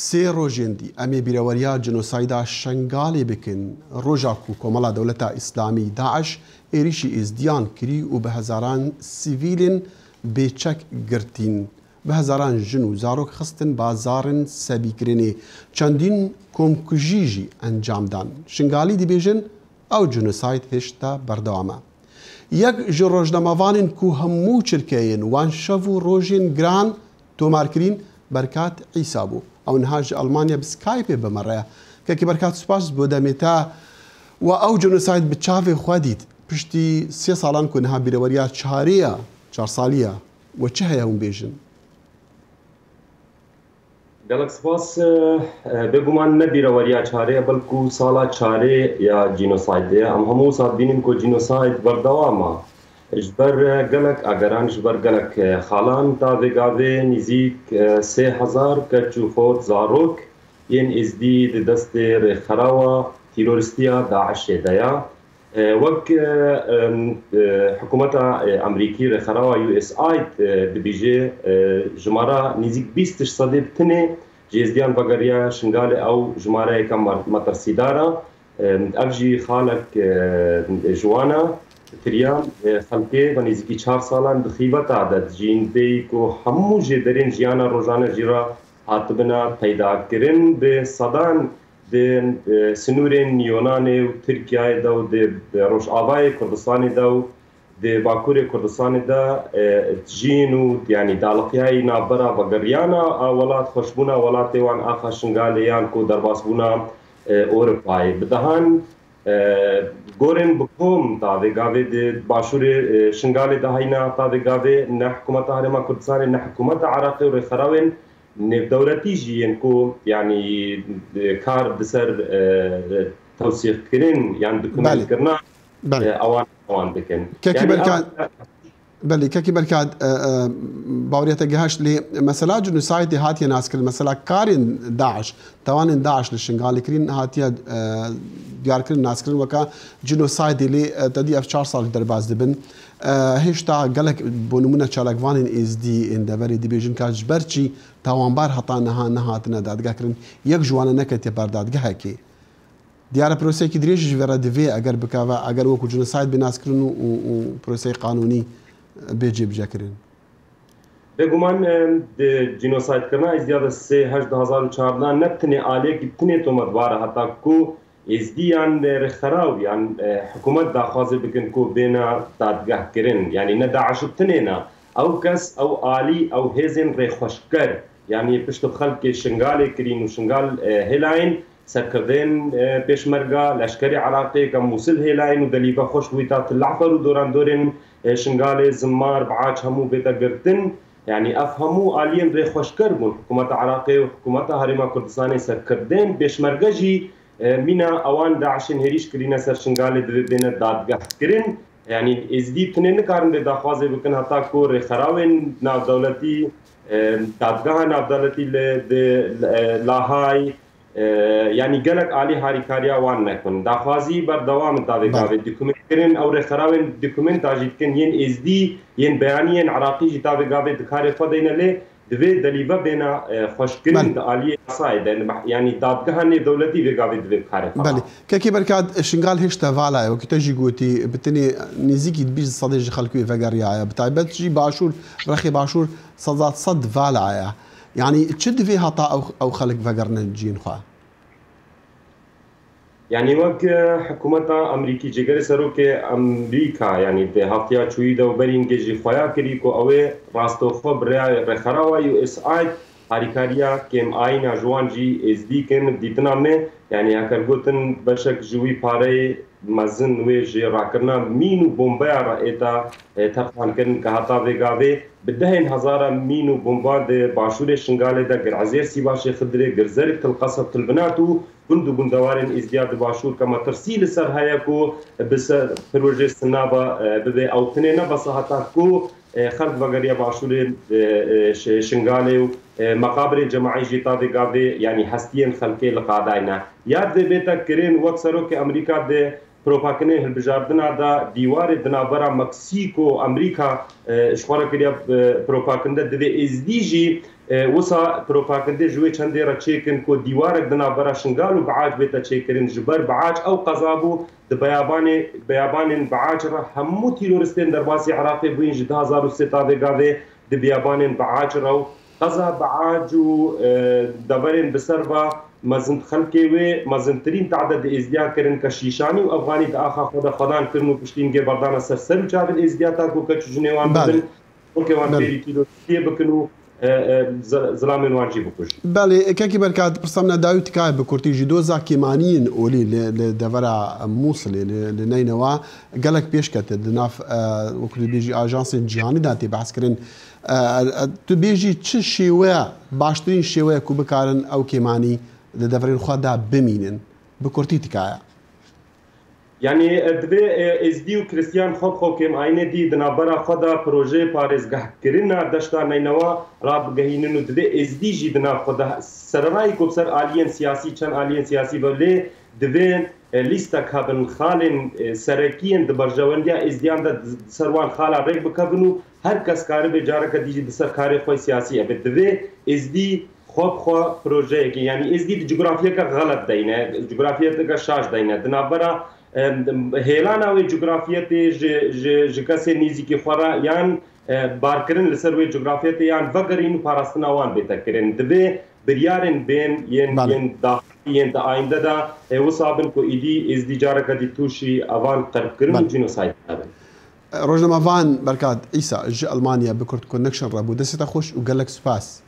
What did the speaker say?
سێ ڕۆژێندی ئەمێ بیرەوەریا جنۆسایدا شنگالێ بکن ڕۆژاک و کۆمەڵا دەوڵەتە ئیسلامی داعش ئێریشی ئێزدیان کری و بە هەزاران سیڤیلن بێچەک گرتین بە هەزاران ژن و زارۆک خستن بازارن سەبیکردنێ چەندین کۆمکوژیژی ئەنجامدان شنگالی دیبێژن ئەو جنۆساید هێشتا بەردەوامە یەک ji ڕۆژنەمەڤانên ku hemû çirkeyên wan şev û rojên giran tomarkirîn Berkat Îsa bû ew niha ji Almanya bi Skypê bimereya kekî Berkat spas bo demê te we ew jenosayd bi çavê xwe dît piştî sê salan ku niha bîreweriya çarêya çarsaliya we çi heye hûn bêjin gelek spas bêguman ne bîreweriya çarê belkû sala çarê ya jenosaydê em hemû sal bînin ku jenosayd berdewama ji ber gelek ageran ji ber gelek xalan ta vêgavê nîzik 3000 keç û xort zarok yên êzdî di destê rêxerawa tîroristiya Daişê de ya wek hikûmeta Amerîkî rêxerawa USAID dibêje jimara nîzik 20 sedê bi tinê ji êzdiyan vegeriya şingalê ew jimareyeke metirsîdar e ev jî xalek ji wan e kiriya xelkê ve nêzîkî 4 salan di xîveta de dijîn bêyî ku hemû jê derên jiyana rojane jî ra hatibine peydakirin bi sedan di sinûrên Yûnanê û Tirkiyeyê de û di Rojavayê Kurdistanê de û di Bakurê Kurdistanê de tijîn û yanî daliqiyayê navbera vegeriyana a welat xweşbûna welatê wan axa şingalê yan ku derbasbûna Ewropayê bi dehan gorên bi kom ta vêgavê di başûrê şingalê de hayna ta vêgavê ne hikûmeta Herêma Kurdistanê ne hikûmeta Iraqê û rêxerawên nêvdewletî jî yên ku yanî kar di ser tewsîxkirin yan dikûmentkirina ewan dikin بله کەکی بەرکات باوریەتە گەهشت لێ مەسەلا جنوسایدی هاتیە ناسکرد مەسەلا کارên داعش تاوانên داعش لە شنگالیکردن هاتیە دیارکردن ناسکردن وەکە جنۆسایدی لێ تەدی ئەف 4 ساڵ دەرباز دەبن هێشتا gelek بۆ نمونە چالکوانên ێزدی ئێندەبەری دەبێژن کە ji ber çî تاوانبار هەتا نەها نەهاتنە دادگاکردن یەک جوانە نەکەتێ بەردادگەهێکێ دیارە پرۆسەیەکی درێژی ji vera divê eger bikeve eger wekû jinosayd bi naskirin û proseyê qanûnî bê cêbijekirin bêguman jînosaydkirina êzdiya de 2014 ne tinê aliyekî tinê tometbar e heta ku êzdiyan rêxeraw yan hikûmet daxwazê bikin ku bêne dadgehkirin yanî ne Daişî tinê ne ew kes ew alî ew hêzên rêxweşker yanî piştî xelkê şingalê kirîn û şingal hêlayên سرکردن پێشمەرگا لەشکری عراقی کە مووسل هێلاین و دەلیبە خۆش بووی تا تلعفەر و دۆراندۆرên شنگالê زمار بعاج هەموو بێتە گرتن یعنی ئەف هەموو ئالیên rêxweşker bûn حکوومەتە عراقی و حکوومەتە هەرێما کوردستانی سەرکردن پێشمەرگە jî mîna ewan Daişên hêrîş kirîne ser şingalê divê bêne dadgehkirin yanî êzdî tinê nikarin bê daxwazê bikin heta ku rêxerawên navdewletî dadgeha navdewletî li Lahay yani gelek alî harîkariya wan nekin daxwazî berdewam ta vêgavê dikûmentkirin ew rêxerawên dikûmenta jî dikin yên êzdî yên beyaniyên Iraqî jî ta vêgavê dikarê xwe deyne lê divê delîve bêne xweşkirin di aliyê yasayê de yanî dadgeha nêvdewletî vêgavê divê bikarê xwe belê kekî berkat şingal hêşta valaye wekî te jî gotî bi tinê nêzîkî 20 sedê ji xelkûyê vegeriyaya bi taybet jî başûr rexê başûr sed valaye yani çi divê heta ew xelek vegerine ciyên xwe yani wek hikûmeta Amerîkî cêgerê serokê Amerîka yanî di hafteya çûyî de berîngê jî xweya kirî ku ew ê rastoxwe bi rêya rêxerawa USAID harîkariya kêmayîna ji wan jî êzdîkin dîtina me yani heker gotin beşek ji wî pareyê mezin wê ji rakirina mîn û bombeya raêta terxwankirin ke heta vêgavê bi dehên hezara mîn û bomba di başûrê şingalê de Girezêr Sîbaşê Xidirê Girzerik Tilqeseb Tilbinat û gund û gundewarên êzdiya di başûr ke metirsî li ser heye ku bi ser projê sinaba bibe ew tinê nebese heta ku xelk vegeriya başûrên şingalê û meqabirê cemaî jî ta vêgavê yanî hestiyên xelkê li qadayne yad vê bête kirin wek serokê Amerîka de پروپاکنه هلبجاردنا دا دیوار دنابرا مکسیکو امریکا شخوره کردیا پروپاکنده دوی ازدیجی وسا پروپاگنده جوی چندی را چیکن کو دیوارک دنا برا شنگال و بعاج بیتا چیکرین جبر بعاج او قضابو د بیابان بعاج را همو تیرورستین در باسی عراقی بوین جد 2003 گاده د بیابان بعاج را قضا بعاج و دبرین بسروا مزند خلقی و مزندترین تعداد ازدیا کرن که شیشانی و افغانی دا آخا خودان کرن و پشتین گه بردان سرسر و چاول ازدیا تا کو کچو جنوان بدن و که وان پیری تیرورستی بکنو زلامين واجي بكوش. بالي كاكي بركات برسمنا داوي تكاي بكورتي جدوزا كيمانيين اولي لدفرا موصل لنينوا قالك بيشكت دناف وكل بيجي اجانس جهاني داتي بعسكرين تبيجي تش شيوا باشترين شيوا كو بكارن او كيماني لدفرين خدا بمينن بكورتي تكايا يعني دبي ازدي وكريستيان خو كم عينه دي دنابرا خدا بروجي بارزگاه كرنا دشتا نينوا راب گهينن دبي ازدي جي دنا خدا سرراي کو سر الين سياسي چن الين سياسي بله دبي ليستا كابن خالن سركين دبرجونديا ازديان د سروان خالا ريك بكبنو هر کس کار به جارك دي د سرکاري خو سياسي ابد دبي ازدي خو پروجي کی يعني ازدي جغرافيا کا غلط دينه جغرافيا کا شاش دينه دنابرا هیلانا و جغرافیت جکسه نیزی که خورا یان بارکرن لسر و جغرافیت یان وگرین پاراستناوان بیتکرن دبی بریارن بین ین داخلی دا آینده دا وصابن کو ایدی ازدیجاره کدی توشی اوان قرب کرن جنوساید دابن روزنامه وان برکات عیسی ج المانیا بکرد کنکشن رابو دسته خوش و گلک سپاس